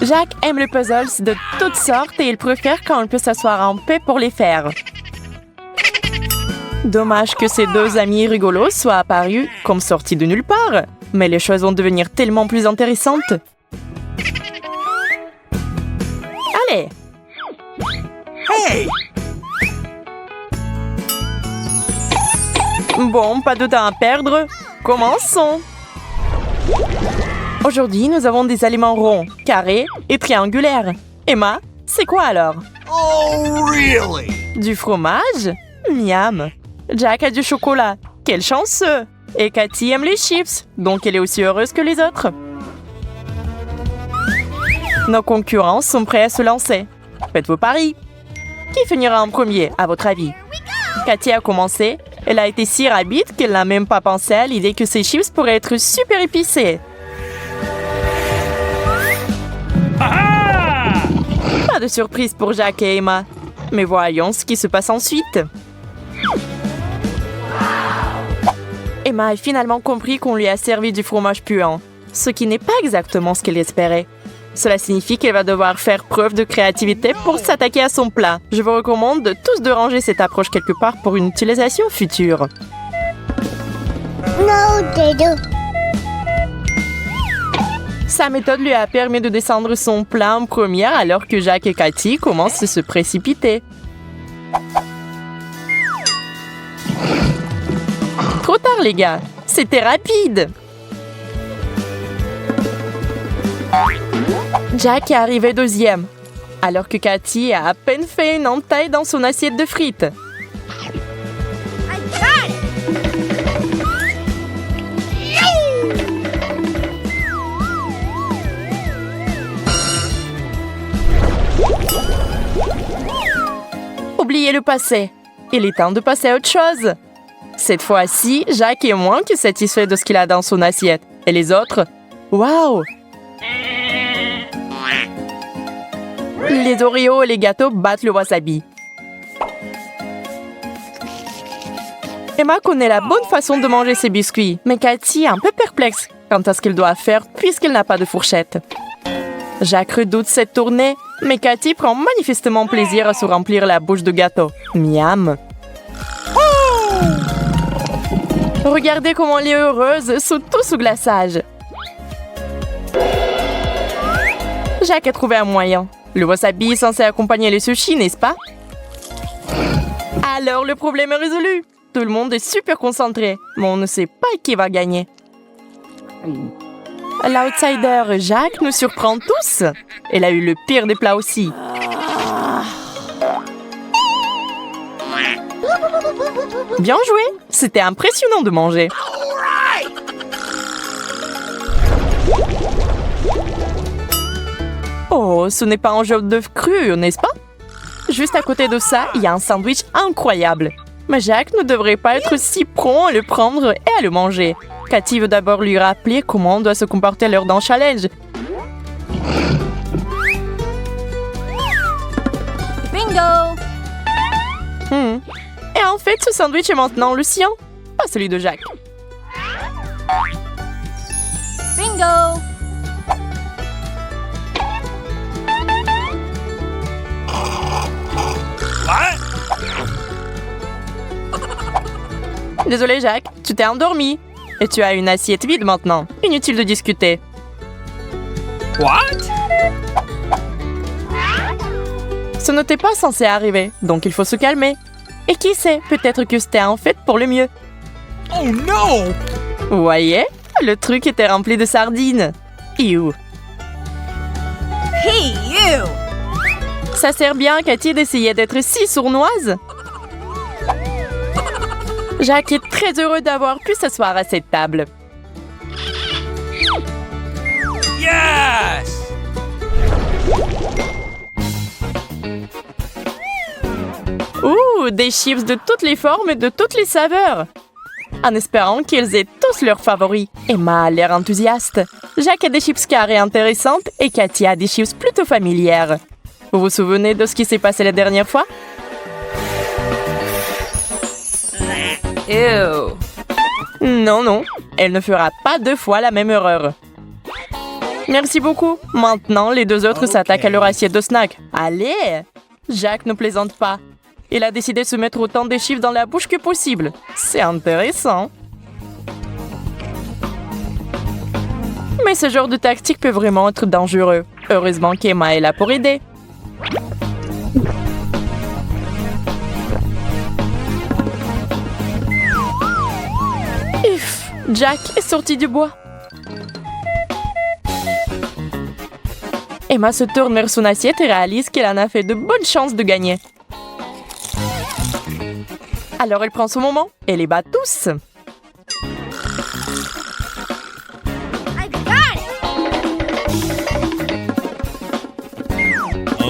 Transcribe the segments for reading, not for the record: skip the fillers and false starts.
Jacques aime les puzzles de toutes sortes et il préfère quand on peut s'asseoir en paix pour les faire. Dommage que ces deux amis rigolos soient apparus comme sortis de nulle part. Mais les choses vont devenir tellement plus intéressantes. Allez! Hey! Bon, pas de temps à perdre. Commençons! Aujourd'hui, nous avons des aliments ronds, carrés et triangulaires. Emma, c'est quoi alors? Oh, really? Du fromage? Miam! Jack a du chocolat. Quel chanceux! Et Cathy aime les chips, donc elle est aussi heureuse que les autres. Nos concurrents sont prêts à se lancer. Faites vos paris. Qui finira en premier, à votre avis? Cathy a commencé. Elle a été si rapide qu'elle n'a même pas pensé à l'idée que ces chips pourraient être super épicés. Pas de surprise pour Jack et Emma. Mais voyons ce qui se passe ensuite. Emma a finalement compris qu'on lui a servi du fromage puant, ce qui n'est pas exactement ce qu'elle espérait. Cela signifie qu'elle va devoir faire preuve de créativité pour s'attaquer à son plat. Je vous recommande de tous de ranger cette approche quelque part pour une utilisation future. Sa méthode lui a permis de descendre son plat en première alors que Jacques et Cathy commencent à se précipiter. Trop tard, les gars. C'était rapide. Jack est arrivé deuxième, alors que Cathy a à peine fait une entaille dans son assiette de frites. Oubliez le passé. Il est temps de passer à autre chose. Cette fois-ci, Jacques est moins que satisfait de ce qu'il a dans son assiette. Et les autres? Waouh! Les Oreos et les gâteaux battent le wasabi. Emma connaît la bonne façon de manger ses biscuits, mais Cathy est un peu perplexe quant à ce qu'elle doit faire puisqu'elle n'a pas de fourchette. Jacques redoute cette tournée, mais Cathy prend manifestement plaisir à se remplir la bouche de gâteaux. Miam! Regardez comment elle est heureuse, sous tout ce glaçage. Jacques a trouvé un moyen. Le wasabi est censé accompagner les sushis, n'est-ce pas? Alors, le problème est résolu. Tout le monde est super concentré, mais on ne sait pas qui va gagner. L'outsider Jacques nous surprend tous. Elle a eu le pire des plats aussi. Bien joué! C'était impressionnant de manger. Oh, ce n'est pas un jaune d'œuf cru, n'est-ce pas? Juste à côté de ça, il y a un sandwich incroyable. Mais Jacques ne devrait pas être si prompt à le prendre et à le manger. Cathy veut d'abord lui rappeler comment on doit se comporter lors d'un challenge. Bingo! Et en fait, ce sandwich est maintenant le sien, pas celui de Jacques. Bingo! Désolé Jacques, tu t'es endormi. Et tu as une assiette vide maintenant. Inutile de discuter. What? Ce n'était pas censé arriver, donc il faut se calmer. Et qui sait, peut-être que c'était en fait pour le mieux. Oh no! Vous voyez, le truc était rempli de sardines. Ew. Hey, you! Ça sert bien, Cathy, d'essayer d'être si sournoise. Jacques est très heureux d'avoir pu s'asseoir à cette table. Yes! Ouh, des chips de toutes les formes et de toutes les saveurs. En espérant qu'ils aient tous leurs favoris. Emma a l'air enthousiaste. Jacques a des chips carrées intéressantes et Cathy a des chips plutôt familières. Vous vous souvenez de ce qui s'est passé la dernière fois? Ew! Non, elle ne fera pas deux fois la même erreur. Merci beaucoup. Maintenant, les deux autres s'attaquent à leur assiette de snack. Allez! Jack ne plaisante pas. Il a décidé de se mettre autant de chiffres dans la bouche que possible. C'est intéressant. Mais ce genre de tactique peut vraiment être dangereux. Heureusement qu'Emma est là pour aider. Ouf, Jack est sorti du bois. Emma se tourne vers son assiette et réalise qu'elle en a fait de bonnes chances de gagner. Alors elle prend son moment et les bat tous.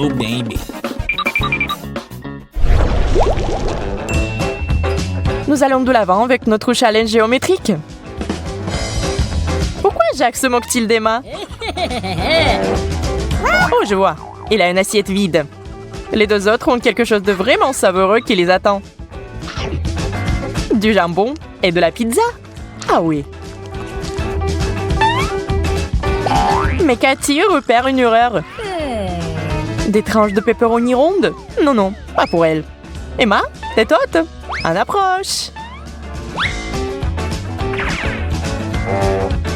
Oh, baby. Nous allons de l'avant avec notre challenge géométrique. Pourquoi Jack se moque-t-il d'Emma? Oh, je vois. Il a une assiette vide. Les deux autres ont quelque chose de vraiment savoureux qui les attend. Du jambon et de la pizza. Ah oui. Mais Cathy repère une erreur. Des tranches de pepperoni rondes? Non, non, pas pour elle. Emma, tête haute. On approche.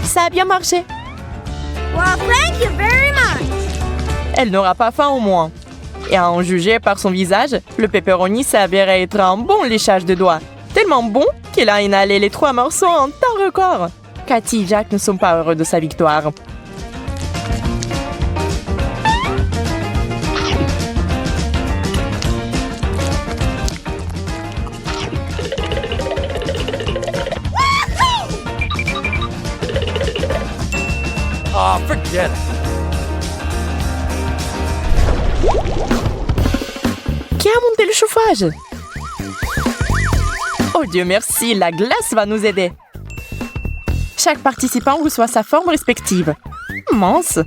Ça a bien marché. Well, thank you very much. Elle n'aura pas faim au moins. Et à en juger par son visage, le pepperoni s'avérait être un bon léchage de doigts. Tellement bon qu'il a inhalé les 3 morceaux en temps record. Cathy et Jack ne sont pas heureux de sa victoire. Oh, forget it. Qui a monté le chauffage? Oh Dieu merci, la glace va nous aider. Chaque participant reçoit sa forme respective. Mince.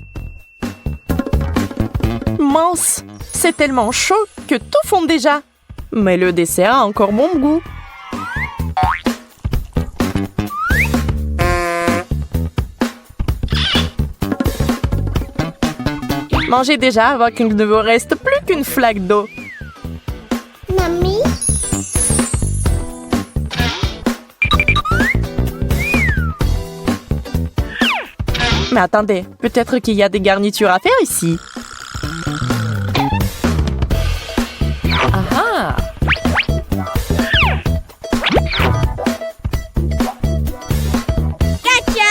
Mince. C'est tellement chaud que tout fond déjà. Mais le dessert a encore bon goût. Mangez déjà avant qu'il ne vous reste plus qu'une flaque d'eau. Mommy? Mais attendez, peut-être qu'il y a des garnitures à faire ici. Ah ah! Gotcha!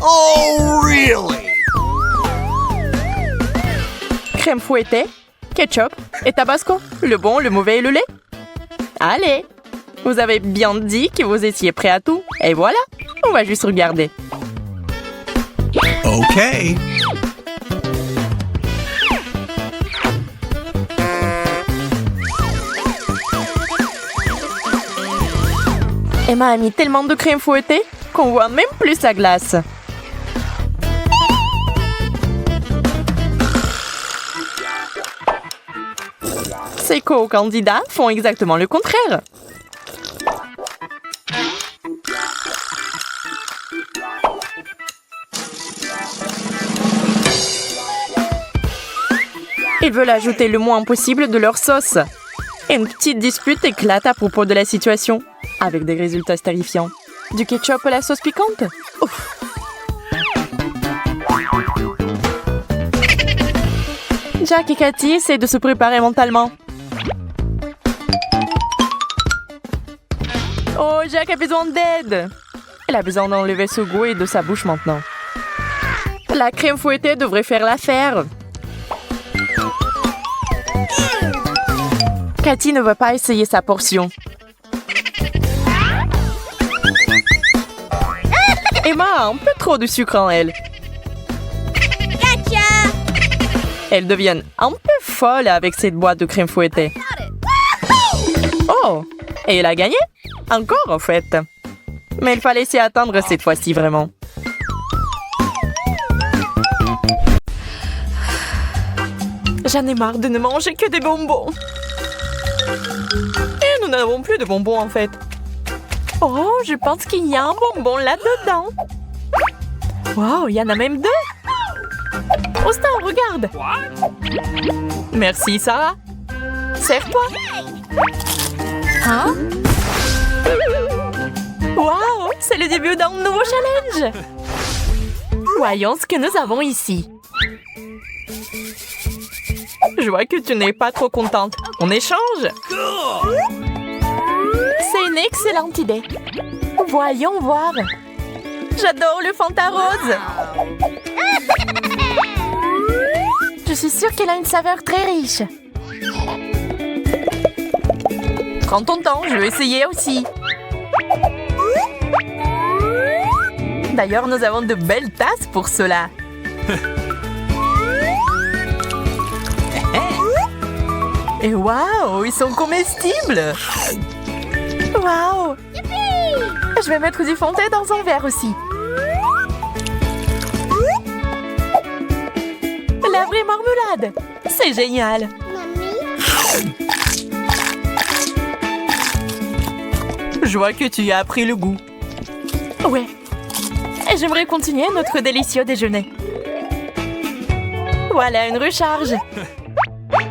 Oh, really? Crème fouettée, ketchup et tabasco. Le bon, le mauvais et le lait. Allez! Vous avez bien dit que vous étiez prêts à tout. Et voilà! On va juste regarder. Okay. Emma a mis tellement de crème fouettée qu'on voit même plus sa glace. Ses co-candidats font exactement le contraire. Ils veulent ajouter le moins possible de leur sauce. Et une petite dispute éclate à propos de la situation, avec des résultats terrifiants. Du ketchup à la sauce piquante? Ouf. Jack et Cathy essaient de se préparer mentalement. Oh, Jack a besoin d'aide! Elle a besoin d'enlever ce goût et de sa bouche maintenant. La crème fouettée devrait faire l'affaire. Cathy ne veut pas essayer sa portion. Emma a un peu trop de sucre en elle. Gotcha! Elles deviennent un peu folles avec cette boîte de crème fouettée. Oh! Et elle a gagné? Encore, en fait. Mais il fallait s'y attendre cette fois-ci, vraiment. J'en ai marre de ne manger que des bonbons. Et nous n'avons plus de bonbons, en fait. Oh, je pense qu'il y a un bonbon là-dedans. Wow, il y en a même deux. Austin, regarde. Merci, Sarah. Serre-toi. Hein? Wow, c'est le début d'un nouveau challenge. Voyons ce que nous avons ici. Je vois que tu n'es pas trop contente. On échange. C'est une excellente idée. Voyons voir. J'adore le Fanta rose. Je suis sûre qu'elle a une saveur très riche. Prends ton temps, je vais essayer aussi. D'ailleurs, nous avons de belles tasses pour cela. Et waouh, ils sont comestibles. Waouh. Je vais mettre du Fanta dans un verre aussi. La vraie marmelade. C'est génial. Je vois que tu as appris le goût. Ouais. Et j'aimerais continuer notre délicieux déjeuner. Voilà une recharge.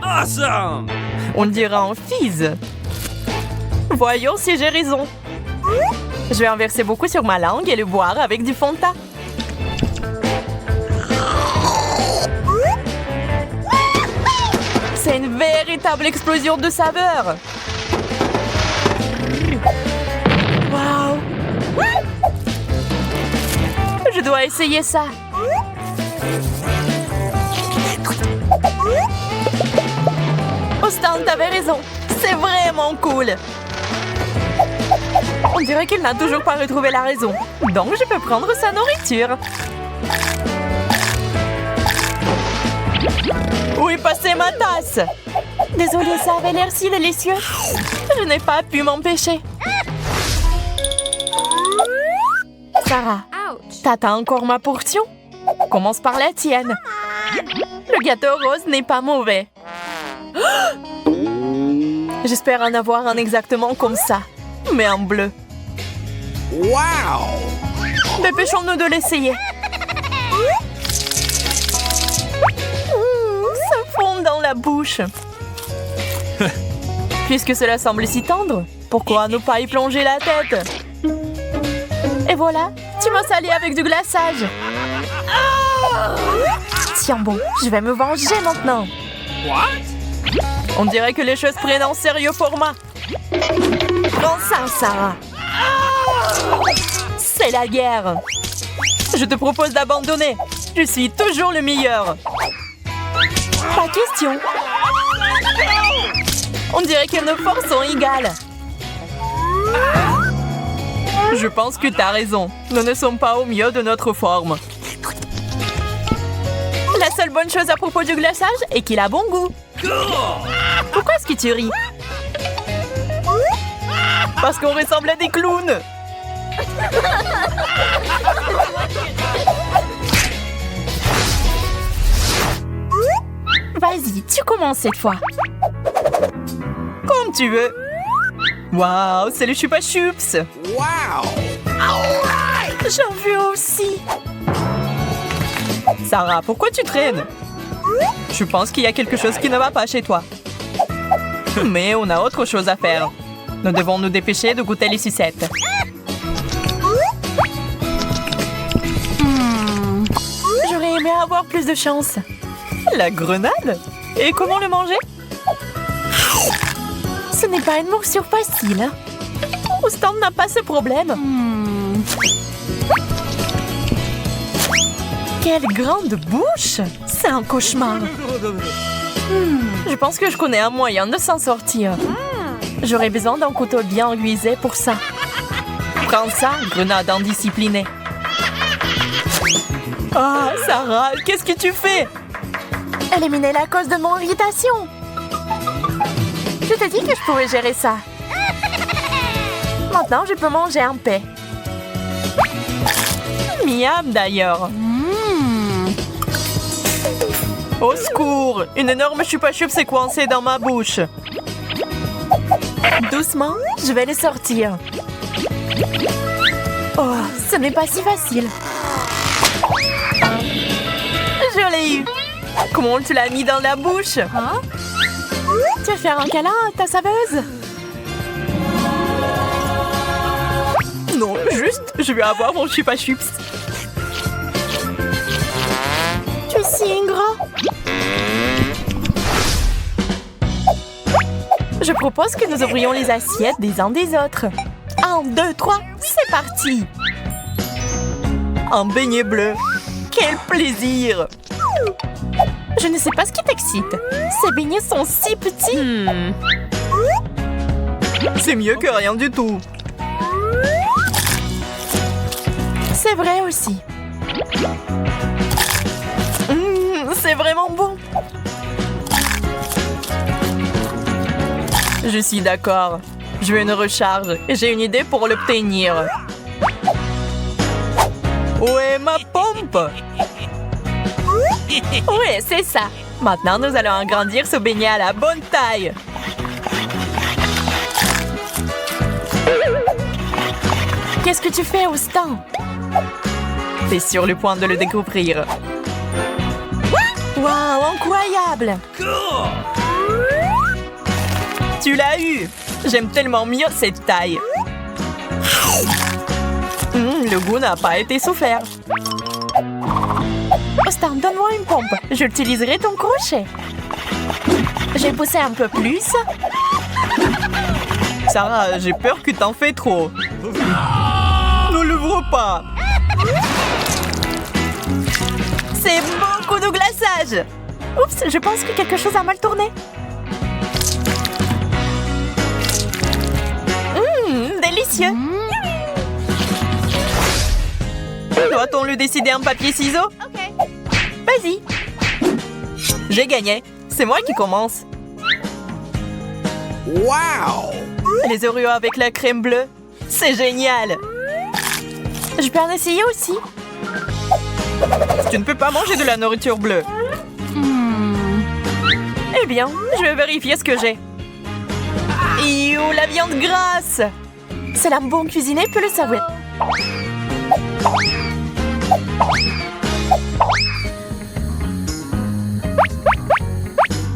Awesome! On dirait un fizz. Voyons si j'ai raison. Je vais en verser beaucoup sur ma langue et le boire avec du Fanta. C'est une véritable explosion de saveurs. Waouh! Je dois essayer ça. Austin, t'avais raison. C'est vraiment cool. On dirait qu'il n'a toujours pas retrouvé la raison. Donc, je peux prendre sa nourriture. Où est passée ma tasse? Désolée, ça avait l'air si délicieux. Je n'ai pas pu m'empêcher. Sarah, t'attends encore ma portion? Commence par la tienne. Le gâteau rose n'est pas mauvais. J'espère en avoir un exactement comme ça, mais en bleu. Wow! Dépêchons-nous de l'essayer. Ça fond dans la bouche. Puisque cela semble si tendre, pourquoi ne pas y plonger la tête? Et voilà, tu m'as salé avec du glaçage. Tiens bon, je vais me venger maintenant. On dirait que les choses prennent en sérieux format. Prends ça, Sarah. C'est la guerre. Je te propose d'abandonner. Je suis toujours le meilleur. Pas question. On dirait que nos forces sont égales. Je pense que t'as raison. Nous ne sommes pas au mieux de notre forme. La seule bonne chose à propos du glaçage est qu'il a bon goût. Pourquoi est-ce que tu ris? Parce qu'on ressemble à des clowns. Vas-y, tu commences cette fois. Comme tu veux. Waouh, c'est le Chupa Chups. Wow! J'en veux aussi. Sarah, pourquoi tu traînes? Je pense qu'il y a quelque chose qui ne va pas chez toi. Mais on a autre chose à faire. Nous devons nous dépêcher de goûter les sucettes. J'aurais aimé avoir plus de chance. La grenade? Et comment le manger? Ce n'est pas une morsure facile. Austin n'a pas ce problème. Quelle grande bouche! C'est un cauchemar. Je pense que je connais un moyen de s'en sortir. J'aurais besoin d'un couteau bien aiguisé pour ça. Prends ça, grenade indisciplinée. Ah, Sarah, qu'est-ce que tu fais? Éliminer la cause de mon irritation. Je t'ai dit que je pouvais gérer ça. Maintenant, je peux manger en paix. Miam, d'ailleurs. Au secours! Une énorme Chupa Chups est coincée dans ma bouche. Doucement, je vais les sortir. Oh, ce n'est pas si facile. Je l'ai eu. Comment tu l'as mis dans la bouche? Huh? Tu vas faire un câlin à ta saveuse? Non, juste, je vais avoir mon chupa chups. Tu es si ingrat. Je propose que nous ouvrions les assiettes des uns des autres. 1, 2, 3, c'est parti! Un beignet bleu. Quel plaisir! Je ne sais pas ce qui t'excite. Ces beignets sont si petits. C'est mieux que rien du tout. C'est vrai aussi. C'est vraiment bon. Je suis d'accord. Je veux une recharge et j'ai une idée pour l'obtenir. Où est ma pompe? Oui, c'est ça. Maintenant, nous allons agrandir ce beignet à la bonne taille. Qu'est-ce que tu fais, Austin? T'es sur le point de le découvrir. Waouh, incroyable! Tu l'as eu! J'aime tellement mieux cette taille. Le goût n'a pas été souffert. Austin, donne-moi une pompe. J'utiliserai ton crochet. J'ai poussé un peu plus. Sarah, j'ai peur que t'en fais trop. Ne l'ouvre pas. C'est beaucoup de glaçage. Oups, je pense que quelque chose a mal tourné. Délicieux. Doit-on le décider en papier-ciseaux? Okay. Vas-y. J'ai gagné. C'est moi qui commence. Wow! Les Oreos avec la crème bleue. C'est génial. Je peux en essayer aussi. Tu ne peux pas manger de la nourriture bleue. Eh bien, je vais vérifier ce que j'ai. Iou, la viande grasse. C'est la bonne cuisinier peut le savoir.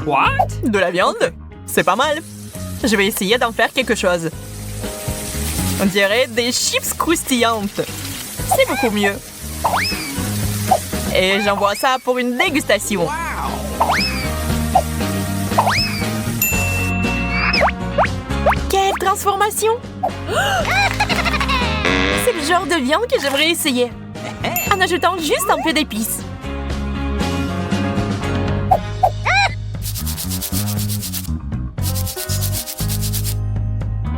What? De la viande? C'est pas mal. Je vais essayer d'en faire quelque chose. On dirait des chips croustillantes. C'est beaucoup mieux. Et j'envoie ça pour une dégustation. Wow! Quelle transformation! C'est le genre de viande que j'aimerais essayer. En ajoutant juste un peu d'épices.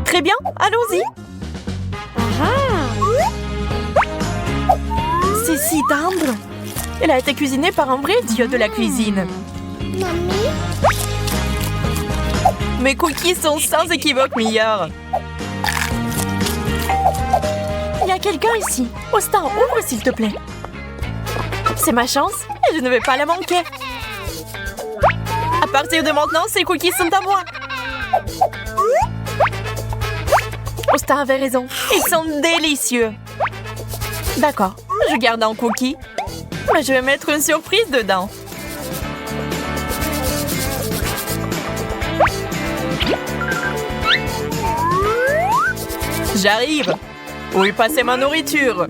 Très bien, allons-y. C'est si tendre. Elle a été cuisinée par un vrai dieu de la cuisine. Mommy? Mes cookies sont sans équivoque meilleurs. Il y a quelqu'un ici. Austin, ouvre s'il te plaît. C'est ma chance et je ne vais pas la manquer. À partir de maintenant, ces cookies sont à moi. Austin avait raison. Ils sont délicieux. D'accord, je garde un cookie. Mais je vais mettre une surprise dedans. J'arrive. Où est passée ma nourriture?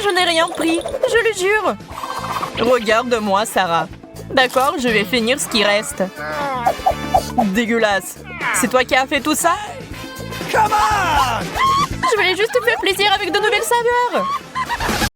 Je n'ai rien pris, je le jure. Regarde-moi, Sarah. D'accord, je vais finir ce qui reste. Dégueulasse. C'est toi qui as fait tout ça? Come on! Je voulais juste te faire plaisir avec de nouvelles saveurs.